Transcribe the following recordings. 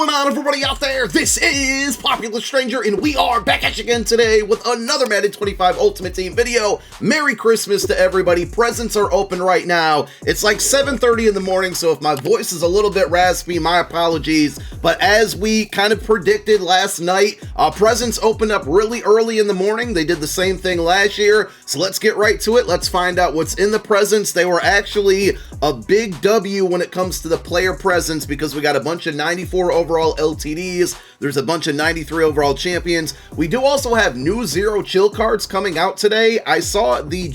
going on, everybody out there? This is Popular Stranger, and we are back at you again today with another Madden 25 Ultimate Team video. Merry Christmas to everybody. Presents are open right now. It's like 7:30 in the morning, so if my voice is a little bit raspy, my apologies. But as we kind of predicted last night, presents opened up really early in the morning. They did the same thing last year, so let's get right to it. Let's find out what's in the presents. They were actually a big W when it comes to the player presents because we got a bunch of 94 overall LTDs. There's a bunch of 93 overall champions. We do also have new Zero Chill cards coming out today. I saw the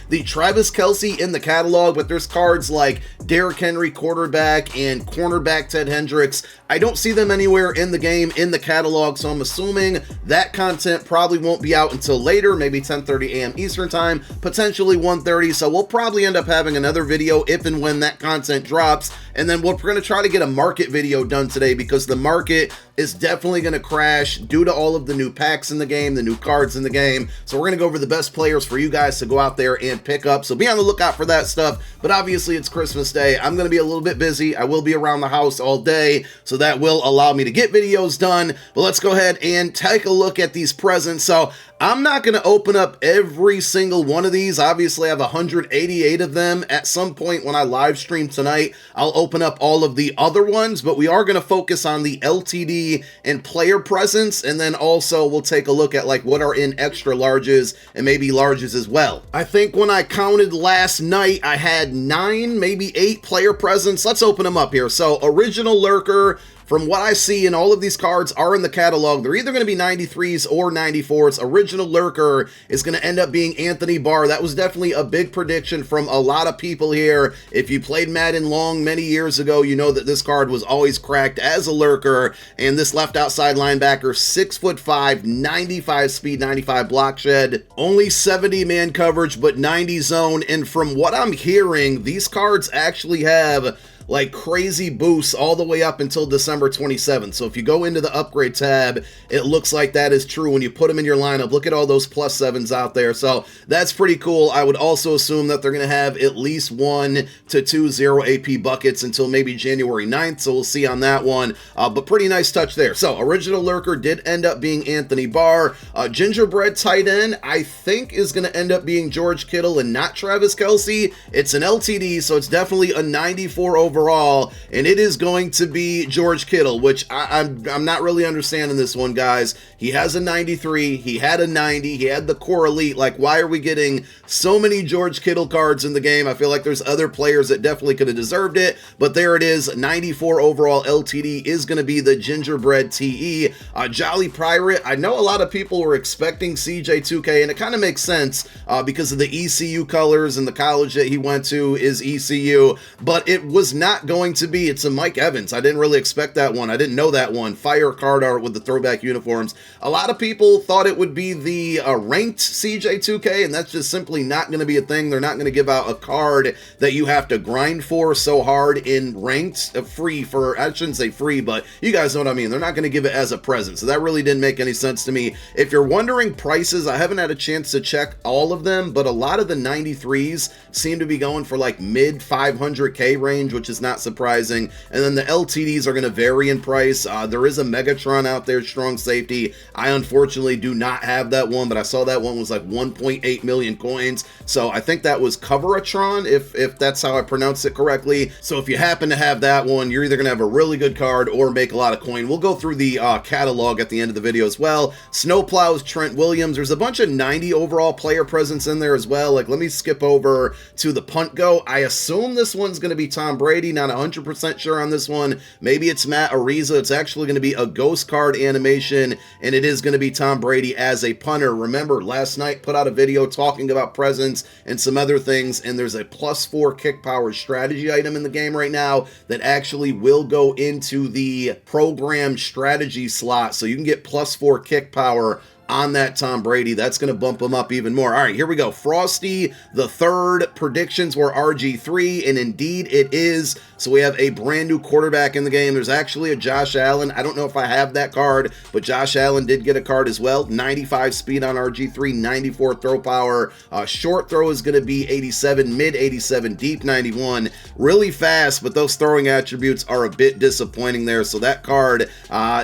the Travis Kelce in the catalog, but there's cards like Derrick Henry, quarterback, and cornerback Ted Hendricks. I don't see them anywhere in the game, in the catalog, so I'm assuming that content probably won't be out until later, maybe 10:30 a.m. Eastern time, potentially 1:30, so we'll probably end up having another video if and when that content drops, and then we're going to try to get a market video done today because the market is definitely going to crash due to all of the new packs in the game, the new cards in the game, so we're going to go over the best players for you guys to go out there and pick up, so be on the lookout for that stuff. But obviously it's Christmas Day. I'm going to be a little bit busy. I will be around the house all day, so that will allow me to get videos done. But let's go ahead and take a look at these presents. So I'm not going to open up every single one of these. Obviously, I have 188 of them. At some point when I live stream tonight, I'll open up all of the other ones, but we are going to focus on the LTD and player presents, and then also we'll take a look at like what are in extra larges and maybe larges as well. I think when I counted last night, I had 9, maybe 8 player presents. Let's open them up here. So original Lurker, from what I see, and all of these cards are in the catalog, they're either going to be 93s or 94s. Original Lurker is going to end up being Anthony Barr. That was definitely a big prediction from a lot of people here. If you played Madden many years ago, you know that this card was always cracked as a Lurker. And this left outside linebacker, 6'5", 95 speed, 95 block shed, only 70 man coverage, but 90 zone. And from what I'm hearing, these cards actually have like crazy boosts all the way up until December 27th. So if you go into the upgrade tab, it looks like that is true when you put them in your lineup. Look at all those +7s out there. So that's pretty cool. I would also assume that they're going to have at least 1 to 2 0 AP buckets until maybe January 9th. So we'll see on that one. But pretty nice touch there. So original Lurker did end up being Anthony Barr. Gingerbread tight end, I think is going to end up being George Kittle and not Travis Kelce. It's an LTD, so it's definitely a 94 overall, and it is going to be George Kittle, which I'm not really understanding this one, guys. He has a 93, he had a 90, he had the core elite. Like, why are we getting so many George Kittle cards in the game? I feel like there's other players that definitely could have deserved it, but there it is. 94 overall LTD is going to be the Gingerbread TE. Jolly Pirate, I know a lot of people were expecting CJ2K, and it kind of makes sense because of the ECU colors, and the college that he went to is ECU, but it was not going to be. It's a Mike Evans. I didn't really expect that one. I didn't know that one. Fire card art with the throwback uniforms. A lot of people thought it would be the ranked CJ2K, and that's just simply not going to be a thing. They're not going to give out a card that you have to grind for so hard in ranked, free for, I shouldn't say free, but you guys know what I mean. They're not going to give it as a present, so that really didn't make any sense to me. If you're wondering prices, I haven't had a chance to check all of them, but a lot of the 93s seem to be going for like mid 500K range, which is not surprising. And then the LTDs are going to vary in price. There is a Megatron out there, strong safety. I unfortunately do not have that one, but I saw that one was like 1.8 million coins. So I think that was Coveratron, if that's how I pronounce it correctly. So if you happen to have that one, you're either going to have a really good card or make a lot of coin. We'll go through the catalog at the end of the video as well. Snowplows, Trent Williams. There's a bunch of 90 overall player presents in there as well. Like, let me skip over to the Punt Goat. I assume this one's going to be Tom Brady. Not 100% sure on this one. Maybe it's Matt Ariza. It's actually going to be a ghost card animation, and it is going to be Tom Brady as a punter. Remember, last night put out a video talking about presents and some other things, and there's a +4 kick power strategy item in the game right now that actually will go into the program strategy slot, so you can get +4 kick power on that Tom Brady. That's going to bump him up even more. All right, here we go. Frosty III predictions were RG3, and indeed it is. So we have a brand new quarterback in the game. There's actually a Josh Allen. I don't know if I have that card, but Josh Allen did get a card as well. 95 speed on RG3, 94 throw power. Short throw is going to be 87, mid 87, deep 91. Really fast, but those throwing attributes are a bit disappointing there. So that card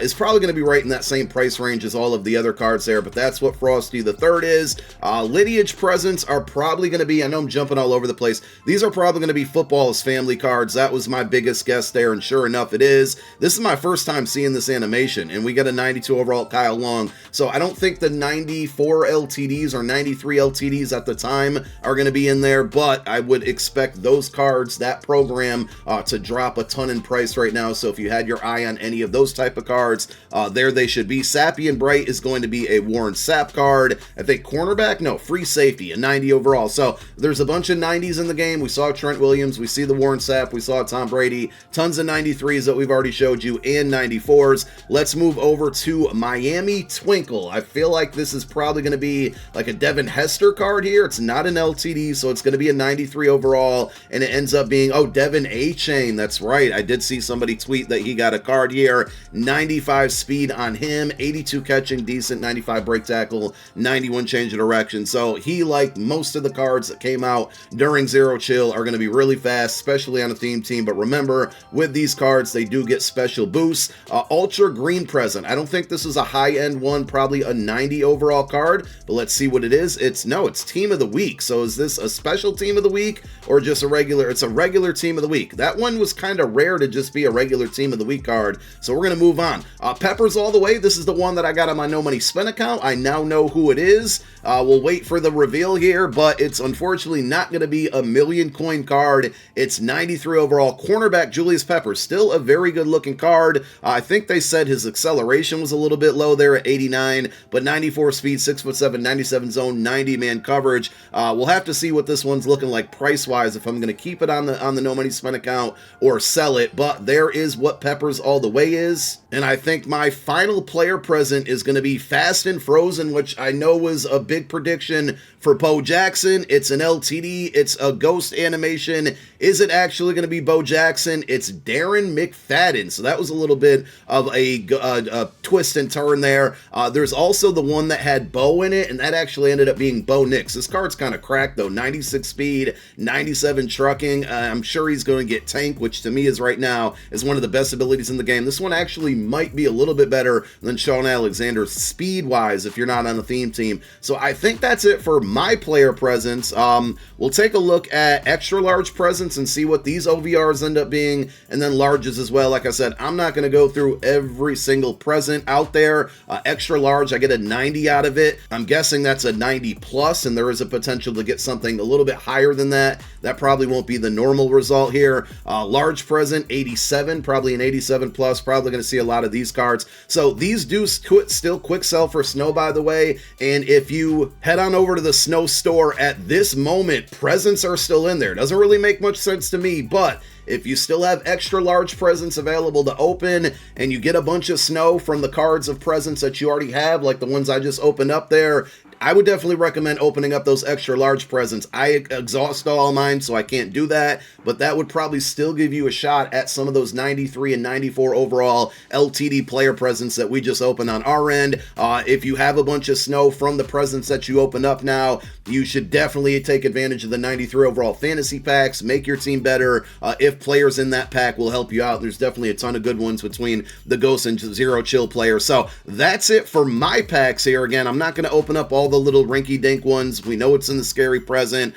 is probably going to be right in that same price range as all of the other cards there, but that's what Frosty the Third is. Lineage presents are probably going to be, I know I'm jumping all over the place, these are probably going to be Football's family cards. That was my biggest guess there, and sure enough it is. This is my first time seeing this animation, and we got a 92 overall Kyle Long, so I don't think the 94 LTDs or 93 LTDs at the time are going to be in there, but I would expect those cards, that program, to drop a ton in price right now. So if you had your eye on any of those type of cards, there they should be. Sappy and Bright is going to be a Warren Sapp card. I think cornerback, no, free safety, a 90 overall. So there's a bunch of 90s in the game. We saw Trent Williams, we see the Warren Sapp, we saw Tom Brady, tons of 93s that we've already showed you, and 94s. Let's move over to Miami Twinkle. I feel like this is probably going to be like a Devin Hester card here. It's not an LTD, so it's going to be a 93 overall, and it ends up being, oh, Devin A-Chain. That's right. I did see somebody tweet that he got a card here. 95 speed on him, 82 catching, decent, 95 break tackle, 91 change of direction. So he, like most of the cards that came out during Zero Chill, are going to be really fast, especially on a theme team. But remember, with these cards, they do get special boosts. Ultra Green present. I don't think this is a high-end one, probably a 90 overall card, but let's see what it is. It's Team of the Week. So is this a special Team of the Week or just a regular? It's a regular Team of the Week. That one was kind of rare to just be a regular Team of the Week card. So we're going to move on. Peppers all the way. This is the one that I got on my No Money Spend account. I now know who it is. We'll wait for the reveal here, but it's unfortunately not going to be a million coin card. It's 93 overall. Cornerback Julius Peppers, still a very good looking card. I think they said his acceleration was a little bit low there at 89, but 94 speed, 6'7", 97 zone, 90 man coverage. We'll have to see what this one's looking like price wise, if I'm going to keep it on the No Money Spend account or sell it. But there is what Peppers all the way is. And I think my final player present is going to be Fast and Frozen, which I know was a big prediction for Bo Jackson. It's an LTD. It's a ghost animation. Is it actually going to be Bo Jackson? It's Darren McFadden. So that was a little bit of a twist and turn there. There's also the one that had Bo in it, and that actually ended up being Bo Nix. This card's kind of cracked, though. 96 speed, 97 trucking. I'm sure he's going to get Tank, which to me is right now is one of the best abilities in the game. This one actually might be a little bit better than Sean Alexander speed-wise if you're not on a theme team. So I think that's it for my player presents. We'll take a look at extra large presents and see what these OVRs end up being, and then larges as well. Like I said, I'm not going to go through every single present out there. Extra large, I get a 90 out of it. I'm guessing that's a 90 plus, and there is a potential to get something a little bit higher than that. That probably won't be the normal result here. Large present, 87, probably an 87 plus. Probably going to see a lot of these cards. So these do still quick sell for snow, by the way. And if you head on over to the snow store at this moment, presents are still in there. Doesn't really make much sense to me, but if you still have extra large presents available to open and you get a bunch of snow from the cards of presents that you already have, like the ones I just opened up there, I would definitely recommend opening up those extra large presents. I exhaust all mine, so I can't do that, but that would probably still give you a shot at some of those 93 and 94 overall LTD player presents that we just opened on our end. If you have a bunch of snow from the presents that you open up now, you should definitely take advantage of the 93 overall fantasy packs, make your team better. If players in that pack will help you out, there's definitely a ton of good ones between the Ghost and Zero Chill players. So that's it for my packs here. Again, I'm not going to open up all the little rinky-dink ones. We know it's in the scary present.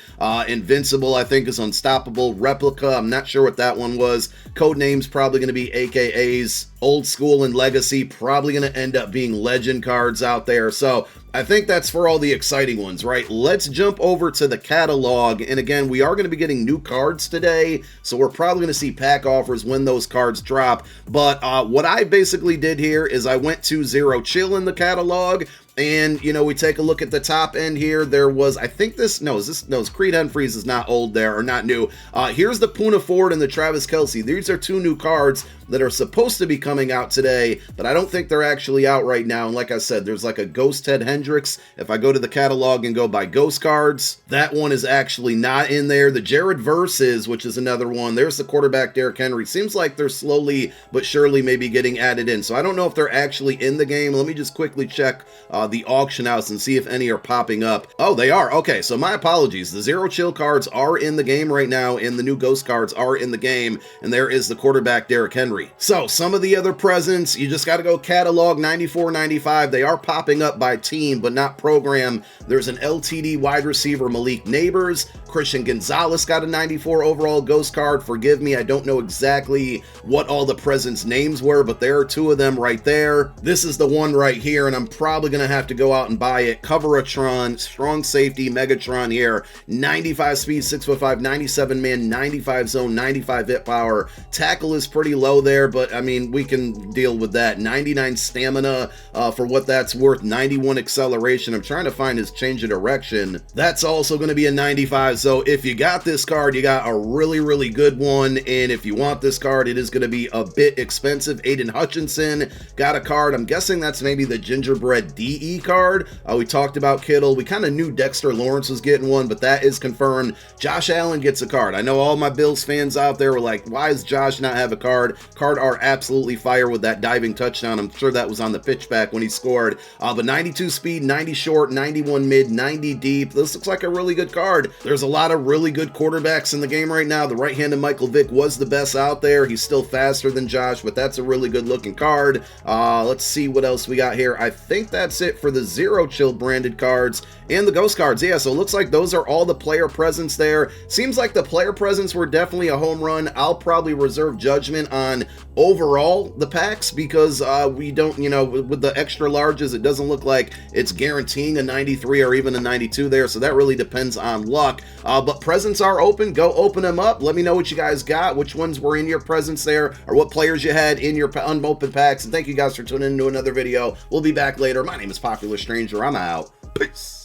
Invincible, I think, is unstoppable. Replica, I'm not sure what that one was. Codename's probably going to be AKAs. Old School and Legacy, probably going to end up being legend cards out there. So I think that's for all the exciting ones, right? Let's jump over to the catalog. And again, we are going to be getting new cards today, so we're probably going to see pack offers when those cards drop. But what I basically did here is I went to Zero Chill in the catalog, And, you know, we take a look at the top end here. There was, I think this, no, Creed Humphreys is not old there, or not new. Here's the Puna Ford and the Travis Kelce. These are two new cards that are supposed to be coming out today, but I don't think they're actually out right now. And like I said, there's like a Ghost Ted Hendricks. If I go to the catalog and go by Ghost cards, that one is actually not in there. The Jared Versus, which is another one. There's the quarterback Derrick Henry. Seems like they're slowly but surely maybe getting added in. So I don't know if they're actually in the game. Let me just quickly check the auction house and see if any are popping up. Oh, they are. Okay, so my apologies. The Zero Chill cards are in the game right now, and the new Ghost cards are in the game, and there is the quarterback Derrick Henry. So some of the other presents, you just got to go catalog 94.95. They are popping up by team, but not program. There's an LTD wide receiver Malik Neighbors. Christian Gonzalez got a 94 overall Ghost card. Forgive me, I don't know exactly what all the presents names were, but there are two of them right there. This is the one right here, and I'm probably going to have to go out and buy it. Coveratron, strong safety, Megatron here. 95 speed, 6'5", 97 man, 95 zone, 95 hit power. Tackle is pretty low there, but I mean, we can deal with that. 99 stamina for what that's worth. 91 acceleration. I'm trying to find his change of direction. That's also going to be a 95. So if you got this card, you got a really, really good one. And if you want this card, it is going to be a bit expensive. Aiden Hutchinson got a card. I'm guessing that's maybe the Gingerbread TE card. We talked about Kittle. We kind of knew Dexter Lawrence was getting one, but that is confirmed. Josh Allen gets a card. I know all my Bills fans out there were like, why does Josh not have a card? Card are absolutely fire with that diving touchdown. I'm sure that was on the pitchback when he scored. But 92 speed, 90 short, 91 mid, 90 deep. This looks like a really good card. There's a lot of really good quarterbacks in the game right now. The right-handed Michael Vick was the best out there. He's still faster than Josh, but that's a really good looking card. Let's see what else we got here. I think that's it for the Zero Chill branded cards and the Ghost cards. Yeah, so it looks like those are all the player presents there. Seems like the player presents were definitely a home run. I'll probably reserve judgment on overall the packs because we don't, you know, with the extra larges, it doesn't look like it's guaranteeing a 93 or even a 92 there, so that really depends on luck. But presents are open. Go open them up. Let me know what you guys got, which ones were in your presents there, or what players you had in your unopened packs. And thank you guys for tuning into another video. We'll be back later. My name is Popular Stranger. I'm out. Peace.